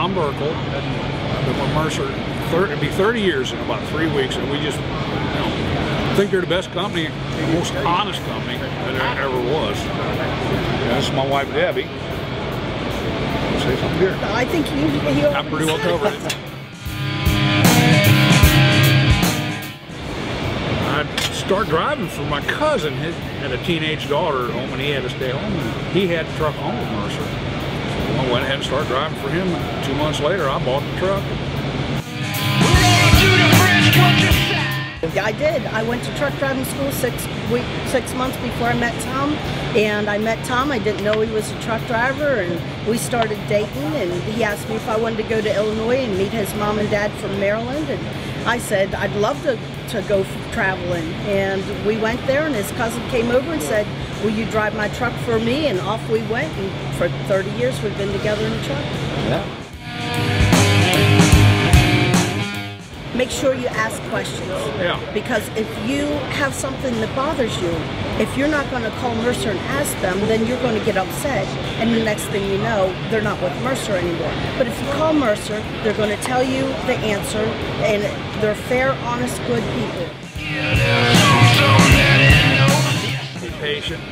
Tom Burkle. I've been with Mercer, it'll be 30 years in about 3 weeks, and we just, think they're the best company, the most honest company that there ever was. This is my wife, Debbie. Say something here. I think you I pretty well covered it. I'd start driving for my cousin. He had a teenage daughter at home, and he had to stay home. And he had the truck home with Mercer. So I went ahead and started driving for him. 2 months later, I bought the truck. Yeah, I did. I went to truck driving school 6 months before I met Tom, and I met Tom. I didn't know he was a truck driver, and we started dating, and he asked me if I wanted to go to Illinois and meet his mom and dad from Maryland, and I said I'd love to go traveling, and we went there, and his cousin came over and said, will you drive my truck for me? And off we went, and for 30 years we've been together in the truck. Yeah. Make sure you ask questions. Yeah. Because if you have something that bothers you, if you're not going to call Mercer and ask them, then you're going to get upset. And the next thing you know, they're not with Mercer anymore. But if you call Mercer, they're going to tell you the answer, and they're fair, honest, good people. Be patient.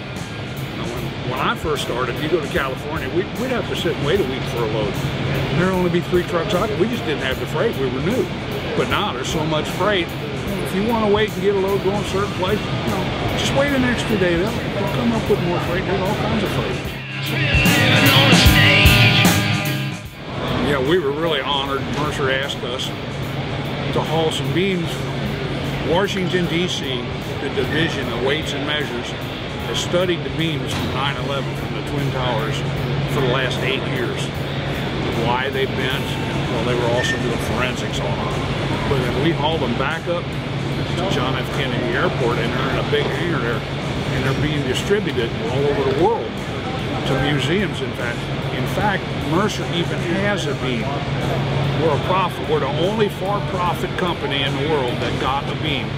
When I first started, you go to California, we'd have to sit and wait a week for a load. There'd only be 3 trucks out there. We just didn't have the freight. We were new. But now there's so much freight. If you want to wait and get a load going a certain place, just wait an extra day. They'll come up with more freight. There's all kinds of freight. Yeah, we were really honored. Mercer asked us to haul some beams from Washington, D.C. The Division of Weights and Measures has studied the beams from 9/11 from the Twin Towers for the last 8 years. Why they bent, well, they were also doing forensics on them. But then we hauled them back up to John F. Kennedy Airport, and they're in a big hangar there, and they're being distributed all over the world to museums. In fact, Mercer even has a beam. We're the only for-profit company in the world that got a beam,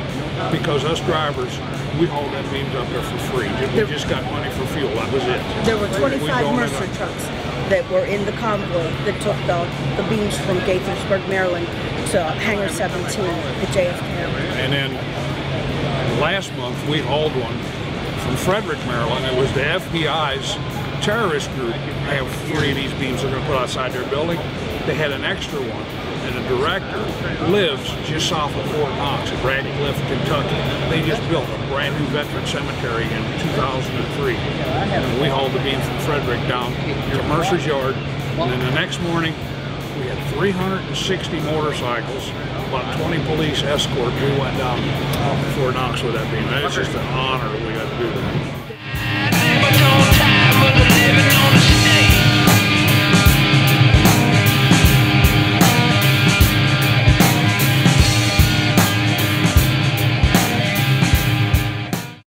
because us drivers, we hauled them beams up there for free. We just got money for fuel. That was it. There were 25 Mercer trucks that were in the convoy that took the beams from Gaithersburg, Maryland to Hangar 17 at JFK. And then last month we hauled one from Frederick, Maryland. It was the FBI's terrorist group. They have 3 of these beams they're going to put outside their building. They had an extra one, and the director lives just south of Fort Knox at Radcliffe, Kentucky. They just built a brand new veteran cemetery in 2003. And we hauled the beam from Frederick down to Mercer's yard, and then the next morning we had 360 motorcycles, about 20 police escort. We went down to Fort Knox with that beam. It's just an honor that we got to do